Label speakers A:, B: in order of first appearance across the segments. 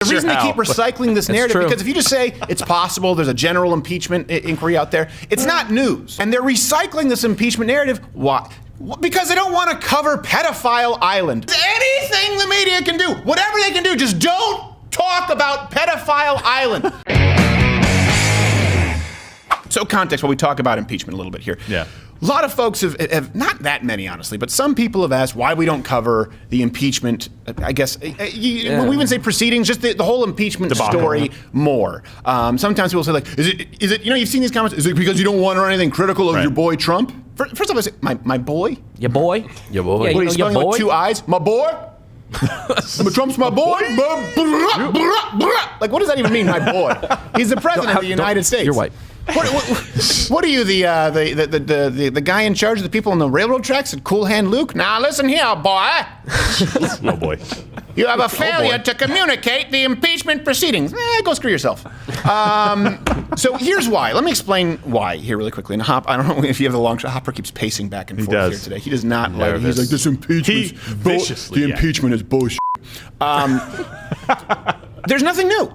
A: the reason they keep recycling this narrative,
B: true.
A: because if you just say it's possible, there's a general impeachment inquiry out there, it's not news. And they're recycling this impeachment narrative. Why? Because they don't want to cover Pedophile Island. Anything the media can do, whatever they can do, just don't talk about Pedophile Island. So context while we talk about impeachment a little bit here.
C: Yeah.
A: A lot of folks have, not that many honestly, but some people have asked why we don't cover the impeachment, I guess, we even say proceedings, just the whole impeachment story more. Sometimes people say like, is it, you've seen these comments, is it because you don't want or anything critical of your boy Trump? First of all, I say, my boy?
B: Your boy? Your boy.
A: What are you spelling with two I's? My boy? Trump's my boy? Like, what does that even mean, my boy? He's the president of the United States.
B: You're white.
A: What are you, the guy in charge of the people on the railroad tracks at Cool Hand Luke? Now listen here, boy.
C: Oh boy.
A: You have a failure to communicate the impeachment proceedings. Go screw yourself. So here's why. Let me explain why here really quickly. And I don't know if you have the long shot. Hopper keeps pacing back and forth here today. He does not like. He's like, this impeachment. The impeachment is bullshit. There's nothing new.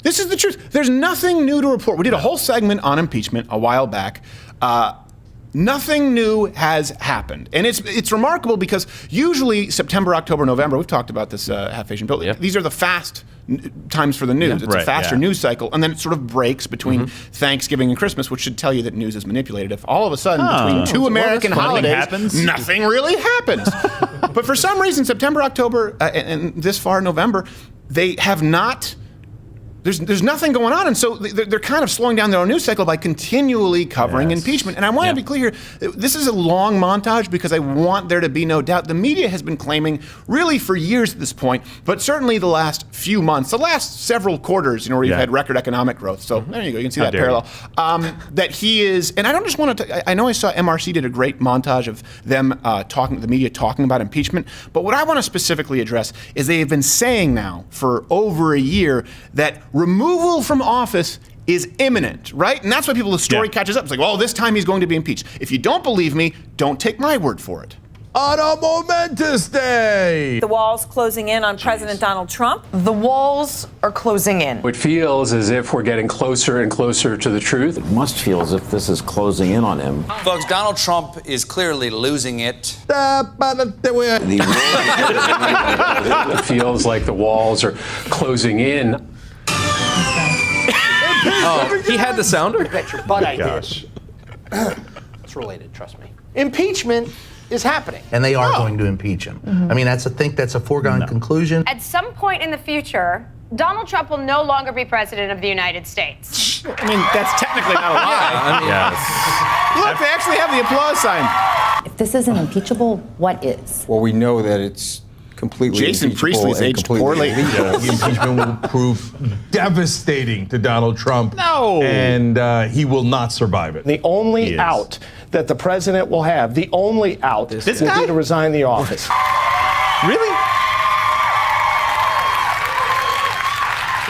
A: This is the truth. There's nothing new to report. We did a whole segment on impeachment a while back. Nothing new has happened. And it's remarkable because usually September, October, November, we've talked about this half-Asian bill. Yeah. These are the fast times for the news. It's a faster news cycle. And then it sort of breaks between Thanksgiving and Christmas, which should tell you that news is manipulated. If all of a sudden between two American holidays, nothing really happens. But for some reason, September, October, and this far November, they have not... There's nothing going on, and so they're kind of slowing down their own news cycle by continually covering impeachment. And I want to be clear here, this is a long montage because I want there to be no doubt. The media has been claiming, really for years at this point, but certainly the last few months, the last several quarters, where you've had record economic growth. So there you go, you can see that parallel. That he is, and I don't just want to, I know I saw MRC did a great montage of them the media talking about impeachment, but what I want to specifically address is they have been saying now for over a year that removal from office is imminent, right? And that's why the story catches up. It's like, well, this time he's going to be impeached. If you don't believe me, don't take my word for it.
D: On a momentous day!
E: The walls closing in on President Donald Trump.
F: The walls are closing in.
G: It feels as if we're getting closer and closer to the truth.
H: It must feel as if this is closing in on him.
I: Folks, Donald Trump is clearly losing it.
G: It feels like the walls are closing in.
B: Oh, he had the sounder?
J: Bet your butt I did. It's related, trust me. Impeachment is happening.
K: And they are going to impeach him. I mean, I think that's a foregone conclusion.
L: At some point in the future, Donald Trump will no longer be president of the United States.
A: I mean, that's technically not a lie. Look, they actually have the applause sign.
M: If this isn't impeachable, what is?
N: Well, we know that it's completely
A: Jason Priestley's aged poorly.
D: The impeachment will prove devastating to Donald Trump.
A: No.
D: And he will not survive it.
J: The only out that the president will have, the only out will be to resign the office.
A: Really?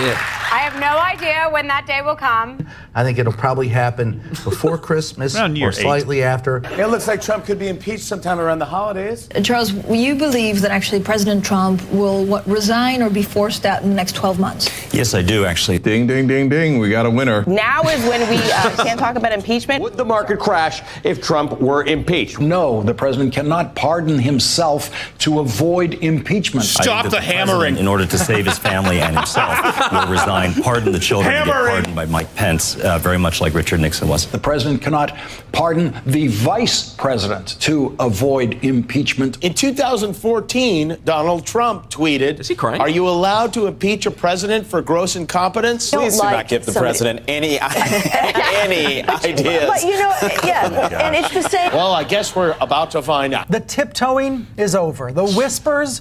L: Yeah. I have no idea when that day will come.
K: I think it'll probably happen before Christmas or slightly after.
J: It looks like Trump could be impeached sometime around the holidays.
O: Charles, you believe that actually President Trump will resign or be forced out in the next 12 months?
P: Yes, I do, actually.
D: Ding, ding, ding, ding. We got a winner.
F: Now is when we can't talk about impeachment.
N: Would the market crash if Trump were impeached?
P: No, the president cannot pardon himself to avoid impeachment.
A: Stop the hammering.
P: In order to save his family and himself, will resign, pardon the children, and get pardoned by Mike Pence, very much like Richard Nixon was. The president cannot pardon the vice president to avoid impeachment.
J: In 2014, Donald Trump tweeted,
B: Is he crying?
J: "Are you allowed to impeach a president for gross incompetence?"
N: Please do not give the president any ideas.
F: But and it's the same.
J: Well, I guess we're about to find out.
Q: The tiptoeing is over. The whispers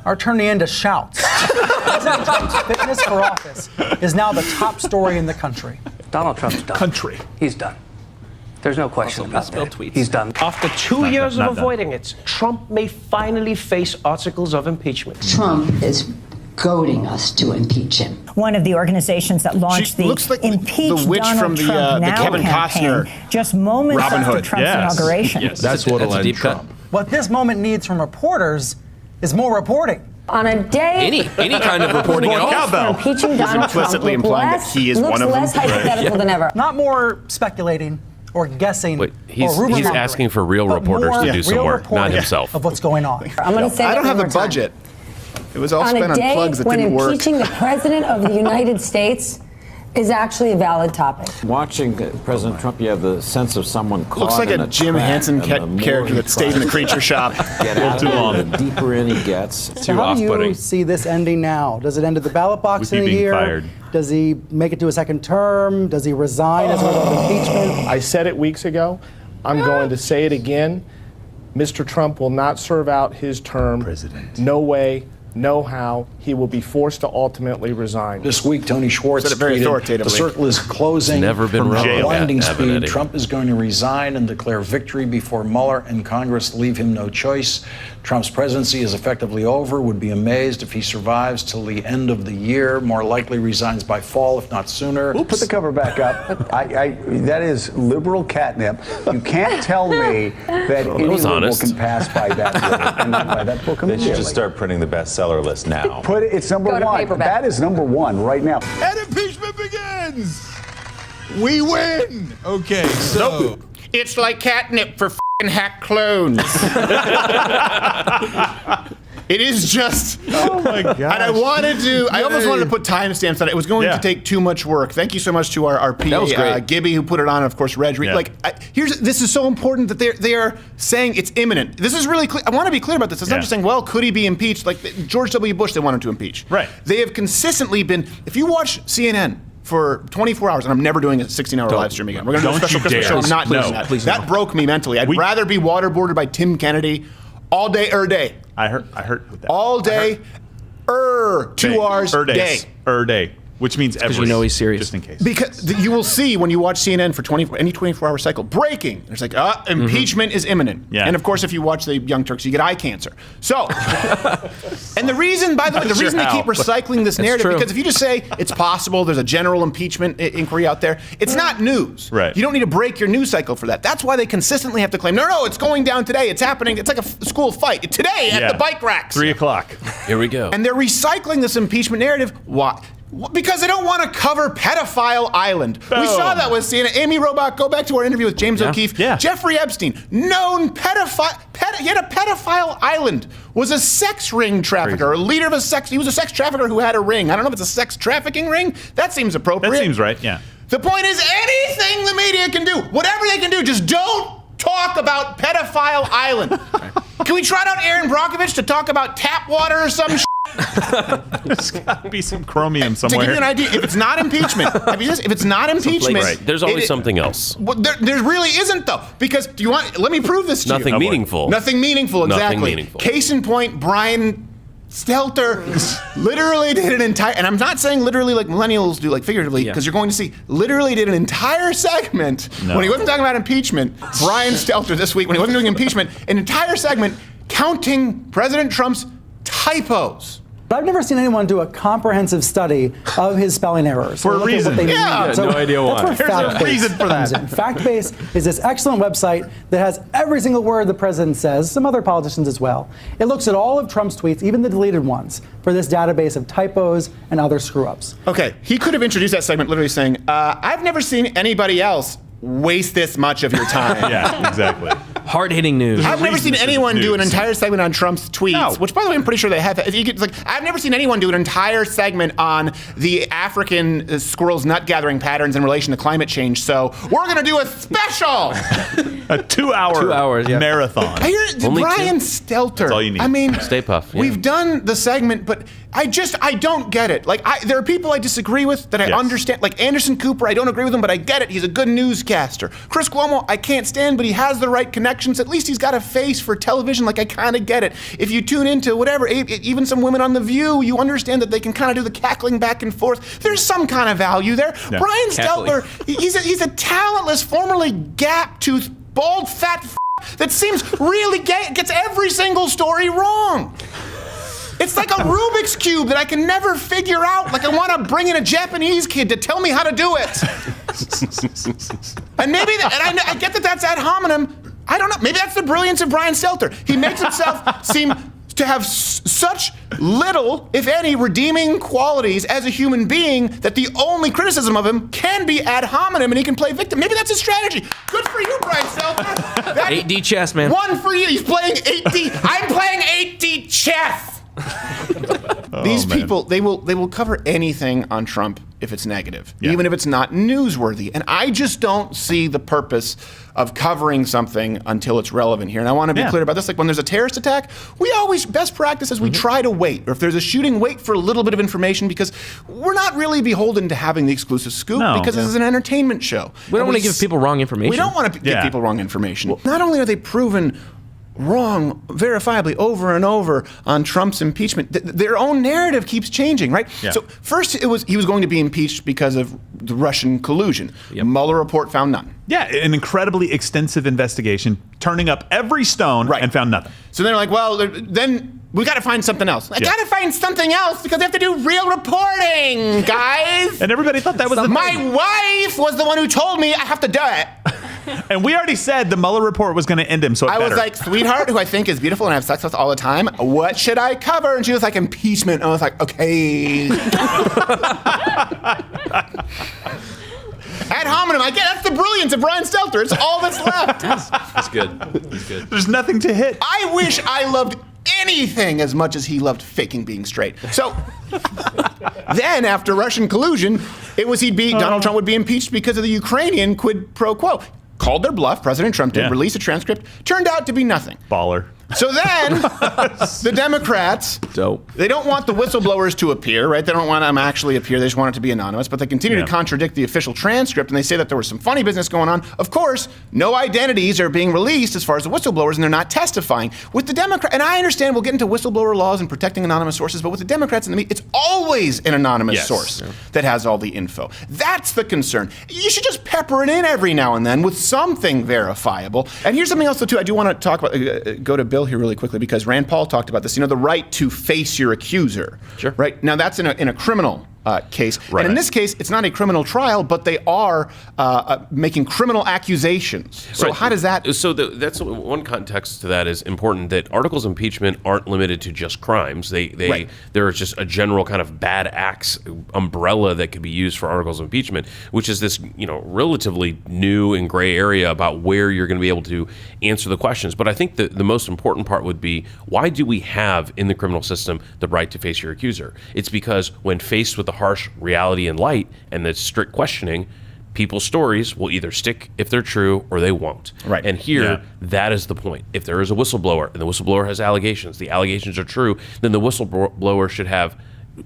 Q: are turning into shouts. President Trump's fitness for office is now the top story in the country.
I: Donald Trump's done. He's done. There's no question about that.
B: Tweets.
I: He's done.
J: After 2 years of avoiding it, Trump may finally face articles of impeachment.
M: Trump is goading us to impeach him.
O: One of the organizations that launched the
A: looks like
O: Impeach
A: the witch
O: Donald
A: from the
O: Trump Now
A: Kevin
O: campaign,
A: Costner
O: just moments
A: Robin
O: after
A: Hood.
O: Trump's inauguration.
D: That's what'll end Trump.
Q: What this moment needs from reporters is more reporting.
M: On a day,
B: any kind of reporting at all.
M: for impeaching Donald Trump
A: implicitly implying that he is one of them.
M: looks less hypothetical than ever.
Q: Not more speculating or guessing.
B: Wait, he's
Q: or rumor
B: he's
Q: mongering,
B: asking for real
Q: but
B: reporters
Q: more
B: to do some
Q: real
B: work, not
Q: reporting
B: himself.
Q: Of what's going on.
M: I'm going to say
A: I don't have the
M: one more time.
A: budget. It was all
M: On
A: spent
M: a
A: on
M: day
A: plugs that
M: when
A: didn't work.
M: impeaching the president of the United States is actually a valid topic.
H: Watching President Trump, you have the sense of someone caught
A: Looks like
H: in
A: a Jim
H: trap,
A: Henson
H: and the more
A: character
H: he
A: that stayed in the
H: tries
A: creature
H: to
A: shop.
H: Get out of it, the deeper in he gets.
Q: So how do you see this ending now? Does it end at the ballot box in a year? Does he make it to a second term? Does he resign as a result of impeachment?
J: I said it weeks ago. I'm going to say it again. Mr. Trump will not serve out his term. President. No way, no how. He will be forced to ultimately resign.
P: This week, Tony Schwartz
A: Said it very
P: tweeted,
A: authoritatively.
P: the circle is closing.
B: Never been
P: from
B: wrong.
P: blinding
B: Yeah,
P: speed.
B: Eddie.
P: Trump is going to resign and declare victory before Mueller and Congress leave him no choice. Trump's presidency is effectively over. Would be amazed if he survives till the end of the year. More likely resigns by fall, if not sooner.
I: We'll put the cover back up. That is liberal catnip. You can't tell me that any liberal
B: honest.
I: can pass by that rule and not by that book
N: They should
I: immediately.
N: just start printing the bestseller list now.
I: It's number
L: Go to
I: one.
L: paperback.
I: That is number one right now.
D: And impeachment begins. We win. Okay, so
A: It's like catnip for f***ing hack clones. It is just.
D: oh my god.
A: And I almost wanted to put timestamps on it. It was going to take too much work. Thank you so much to our PA,
B: That was great.
A: Gibby, who put it on, and of course, Reg.
D: Yeah.
A: This is so important that they are saying it's imminent. This is really clear. I want to be clear about this. It's not just saying, well, could he be impeached? Like George W. Bush, they wanted to impeach.
D: Right.
A: They have consistently been, if you watch CNN for 24 hours, and I'm never doing a 16-hour live stream again. We're going to do a
D: Don't
A: special
D: you
A: Christmas
D: dare.
A: show. I'm not
D: No,
A: doing that.
B: please
A: That
B: no.
A: broke me mentally. I'd rather be waterboarded by Tim Kennedy all day, day.
D: I heard with that.
A: All day, 2 hours, day.
D: Day. Which means every.
B: Because you know he's serious.
D: Just in case.
A: Because you will see when you watch CNN for any 24-hour cycle, breaking. There's like, impeachment is imminent.
D: Yeah.
A: And of course, if you watch the Young Turks, you get eye cancer. So, and the reason, by the way, the reason they keep recycling this narrative,
B: true.
A: because if you just say it's possible, there's a general impeachment inquiry out there, it's not news.
D: Right.
A: You don't need to break your news cycle for that. That's why they consistently have to claim, no, it's going down today. It's happening. It's like a school fight today at the bike racks.
D: 3 o'clock.
B: Here we go.
A: And they're recycling this impeachment narrative. Why? Because they don't want to cover Pedophile Island.
D: Boom.
A: We saw that with CNN. Amy Robach, go back to our interview with James O'Keefe.
D: Yeah.
A: Jeffrey Epstein, known pedophile, yet a Pedophile Island, was a sex ring trafficker, a leader of he was a sex trafficker who had a ring. I don't know if it's a sex trafficking ring. That seems appropriate.
D: That seems right, yeah.
A: The point is, anything the media can do, whatever they can do, just don't talk about Pedophile Island. Can we trot out Aaron Brockovich to talk about tap water or some shit?
D: There's got to be some chromium somewhere.
A: To give you an idea, if it's not impeachment, if it's not impeachment,
B: Right. There's always something else.
A: Well, there really isn't though, because let me prove this to you.
B: Nothing meaningful.
A: Nothing meaningful, exactly.
B: Nothing meaningful.
A: Case in point, Brian Stelter literally did an entire, and I'm not saying literally like millennials do, like figuratively, because you're going to see, literally did an entire segment when he wasn't talking about impeachment. Brian Stelter this week, when he wasn't doing impeachment, an entire segment counting President Trump's typos.
Q: But I've never seen anyone do a comprehensive study of his spelling errors.
D: For a
Q: Look at
D: reason.
Q: what they mean.
A: Yeah,
Q: So
B: no idea why.
Q: That's where
A: There's a
Q: Fact Base
A: reason for that.
Q: comes in. Fact Base is this excellent website that has every single word the president says, some other politicians as well. It looks at all of Trump's tweets, even the deleted ones, for this database of typos and other screw-ups.
A: Okay, he could have introduced that segment literally saying, I've never seen anybody else waste this much of your time.
D: Yeah, exactly.
B: Hard-hitting news.
A: I've never seen anyone do an entire segment on Trump's tweets, which, by the way, I'm pretty sure they have. If you could, I've never seen anyone do an entire segment on the African squirrels' nut gathering patterns in relation to climate change. So we're going to do a special.
D: A 2-hour marathon.
A: I hear Brian Stelter.
D: That's all you need.
A: I mean,
B: Stay Puft. Yeah.
A: We've done the segment, but I don't get it. There are people I disagree with that I understand. Like Anderson Cooper, I don't agree with him, but I get it. He's a good newscaster. Chris Cuomo, I can't stand, but he has the right connections. At least he's got a face for television. I kind of get it. If you tune into whatever, even some women on The View, you understand that they can kind of do the cackling back and forth. There's some kind of value there.
D: Yeah.
A: Brian Stelter, he's a talentless, formerly gap-toothed, bald, fat that seems really gets every single story wrong. It's like a Rubik's Cube that I can never figure out. Like I want to bring in a Japanese kid to tell me how to do it. And maybe, I get that that's ad hominem. I don't know. Maybe that's the brilliance of Brian Stelter. He makes himself seem to have such little, if any, redeeming qualities as a human being that the only criticism of him can be ad hominem and he can play victim. Maybe that's his strategy. Good for you, Brian Stelter.
B: 8D chess, man.
A: One for you. He's playing 8D. I'm playing 8D chess. These people, they will cover anything on Trump if it's negative, even if it's not newsworthy. And I just don't see the purpose of covering something until it's relevant here. And I want to be clear about this. Like when there's a terrorist attack, we always, best practice is we try to wait. Or if there's a shooting, wait for a little bit of information because we're not really beholden to having the exclusive scoop because this is an entertainment show.
B: We don't want to give people wrong information.
A: We don't want to give people wrong information. Well, not only are they proven wrong verifiably over and over on Trump's impeachment, their own narrative keeps changing, right? So first he was going to be impeached because of the Russian collusion. Mueller report found none.
R: Yeah, an incredibly extensive investigation, turning up every stone and found nothing.
A: So they're like, well, then we got to find something else. I got to find something else because they have to do real reporting, guys.
R: And everybody thought that was
A: My wife was the one who told me I have to do it.
R: And we already said the Mueller report was going to end him, so it better.
A: was like, sweetheart, who I think is beautiful and I have sex with all the time, what should I cover? And she was like, impeachment. And I was like, okay. Ad hominem. I get that's the brilliance of Brian Stelter. It's all that's left.
B: That's good. That's good.
R: There's nothing to hit.
A: I wish I loved anything as much as he loved faking being straight. So then after Russian collusion, Donald Trump would be impeached because of the Ukrainian quid pro quo. Called their bluff. President Trump did release a transcript. Turned out to be nothing.
R: Baller.
A: So then the Democrats, they don't want the whistleblowers to appear, right? They don't want them actually appear. They just want it to be anonymous. But they continue to contradict the official transcript, and they say that there was some funny business going on. Of course, no identities are being released as far as the whistleblowers, and they're not testifying. With the Democrats, and I understand we'll get into whistleblower laws and protecting anonymous sources, but with the Democrats and the media, it's always an anonymous source that has all the info. That's the concern. You should just pepper it in every now and then with something verifiable. And here's something else, too, I do want to talk about, go to Bill here really quickly because Rand Paul talked about this. You know, the right to face your accuser. Sure. Right now, that's in a criminal case, and in this case, it's not a criminal trial, but they are making criminal accusations. So how does that?
B: So that's one context to that is important. That articles of impeachment aren't limited to just crimes. There is just a general kind of bad acts umbrella that could be used for articles of impeachment, which is this relatively new and gray area about where you're going to be able to answer the questions. But I think the most important part would be, why do we have in the criminal system the right to face your accuser? It's because when faced with the harsh reality and light and the strict questioning, people's stories will either stick if they're true or they won't. Right. And here, that is the point. If there is a whistleblower and the whistleblower has allegations, the allegations are true, then the whistleblower should have,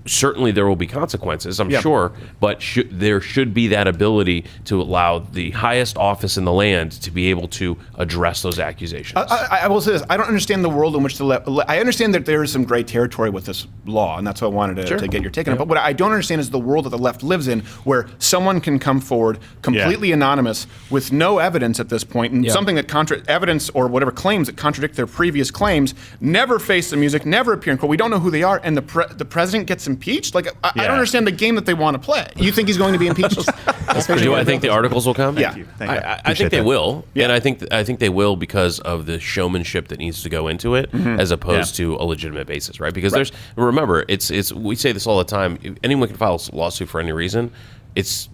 B: certainly there will be consequences, I'm sure, but there should be that ability to allow the highest office in the land to be able to address those accusations.
A: I will say this. I don't understand the world in which the left... I understand that there is some gray territory with this law, and that's what I wanted to get your take on it. But what I don't understand is the world that the left lives in, where someone can come forward completely anonymous with no evidence at this point, and something that evidence or whatever claims that contradict their previous claims, never face the music, never appear in court. We don't know who they are, and the president gets impeached? Like, I don't understand the game that they want to play. You think he's going to be impeached?
B: Do I think the articles will come?
A: Thank you.
B: I think they will, and I think they will because of the showmanship that needs to go into it, as opposed to a legitimate basis, right? Because remember, we say this all the time. If anyone can file a lawsuit for any reason. It's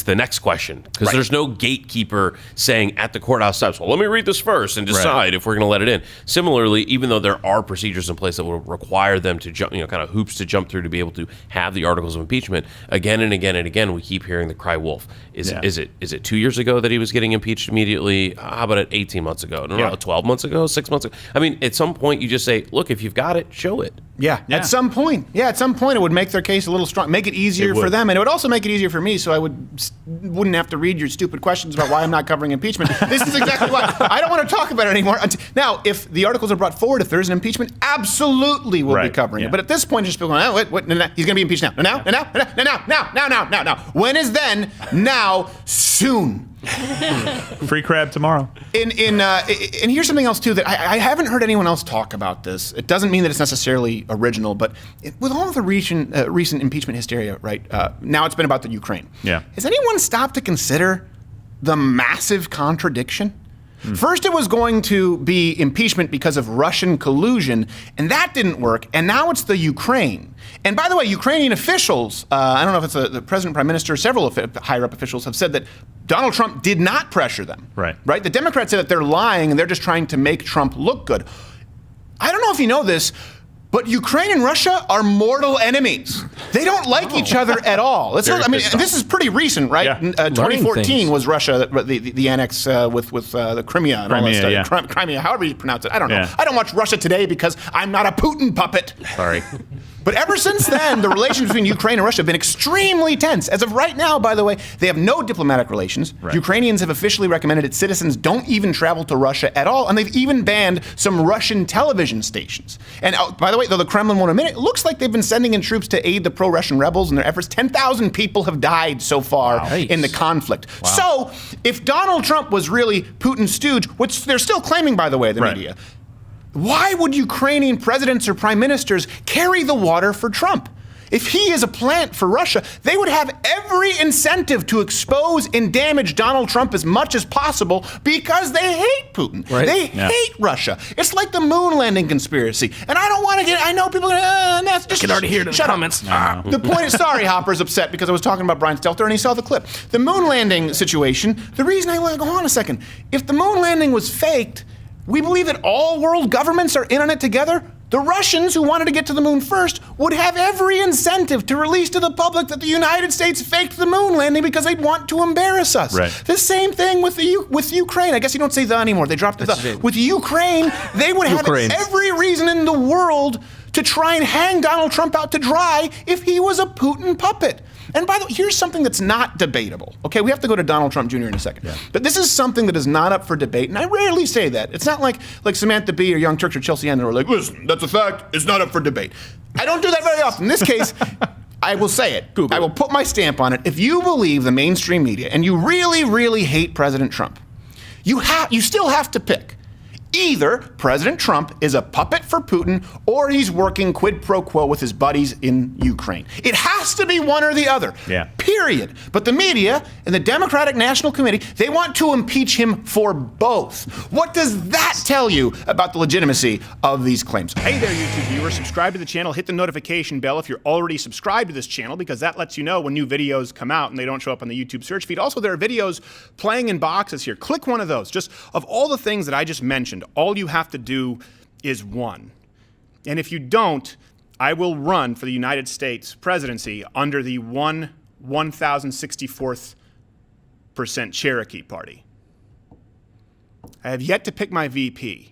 B: the next question, because there's no gatekeeper saying at the courthouse steps, well, let me read this first and decide if we're going to let it in. Similarly, even though there are procedures in place that will require them to jump, kind of hoops to jump through to be able to have the articles of impeachment, again and again and again, we keep hearing the cry wolf. Is it 2 years ago that he was getting impeached immediately? How about it 18 months ago? No, 12 months ago, 6 months ago? I mean, at some point you just say, look, if you've got it, show it.
A: At some point it would make their case a little strong, make it easier for them, and it would also make it easier for me, so I wouldn't have to read your stupid questions about why I'm not covering impeachment. This is exactly why I don't want to talk about it anymore. Now, if the articles are brought forward, if there's an impeachment, absolutely we'll be covering it. But at this point, it's just people going, what, he's going to be impeached now. Now. When is then? Now, soon.
R: Free crab tomorrow.
A: And here's something else too that I haven't heard anyone else talk about this. It doesn't mean that it's necessarily original, but with all of the recent impeachment hysteria, right? Now it's been about the Ukraine.
R: Yeah.
A: Has anyone stopped to consider the massive contradiction First, it was going to be impeachment because of Russian collusion, and that didn't work. And now it's the Ukraine. And by the way, Ukrainian officials, I don't know if it's the president, prime minister, several higher-up officials have said that Donald Trump did not pressure them. Right? The Democrats say that they're lying and they're just trying to make Trump look good. I don't know if you know this, but Ukraine and Russia are mortal enemies. They don't like each other at all. This is pretty recent, right?
R: Yeah.
A: 2014 was Russia, the annex with the Crimea and all that stuff.
R: Yeah.
A: Crimea, however you pronounce it. I don't know.
R: Yeah.
A: I don't watch Russia Today because I'm not a Putin puppet.
R: Sorry.
A: But ever since then, the relations between Ukraine and Russia have been extremely tense. As of right now, by the way, they have no diplomatic relations.
R: Right.
A: Ukrainians have officially recommended its citizens don't even travel to Russia at all, and they've even banned some Russian television stations. And by the way, though the Kremlin won't admit it, it looks like they've been sending in troops to aid the pro-Russian rebels in their efforts. 10,000 people have died so far in the conflict.
R: Wow.
A: So if Donald Trump was really Putin's stooge, which they're still claiming, by the way, the media, why would Ukrainian presidents or prime ministers carry the water for Trump? If he is a plant for Russia, they would have every incentive to expose and damage Donald Trump as much as possible because they hate Putin. They hate Russia. It's like the moon landing conspiracy. And I don't want to I know people are going to, just
B: can already hear the comments.
A: The point is, sorry, Hopper's upset because I was talking about Brian Stelter and he saw the clip. The moon landing situation, the reason I want to go on a second, if the moon landing was faked, we believe that all world governments are in on it together. The Russians, who wanted to get to the moon first, would have every incentive to release to the public that the United States faked the moon landing because they'd want to embarrass us. The same thing with Ukraine. I guess you don't say the anymore. They dropped the. With Ukraine, they would have every reason in the world to try and hang Donald Trump out to dry if he was a Putin puppet. And by the way, here's something that's not debatable. Okay, we have to go to Donald Trump Jr. in a second. But this is something that is not up for debate, and I rarely say that. It's not like Samantha Bee or Young Turks or Chelsea Handler are like, listen, that's a fact, it's not up for debate. I don't do that very often. In this case, I will say it. I will put my stamp on it. If you believe the mainstream media and you really, really hate President Trump, you still have to pick. Either President Trump is a puppet for Putin or he's working quid pro quo with his buddies in Ukraine. It has to be one or the other. Period. But the media and the Democratic National Committee, they want to impeach him for both. What does that tell you about the legitimacy of these claims? Hey there, YouTube viewers. Subscribe to the channel. Hit the notification bell if you're already subscribed to this channel because that lets you know when new videos come out and they don't show up on the YouTube search feed. Also, there are videos playing in boxes here. Click one of those. Just of all the things that I just mentioned, all you have to do is one. And if you don't, I will run for the United States presidency under the 1064th percent Cherokee Party. I have yet to pick my VP.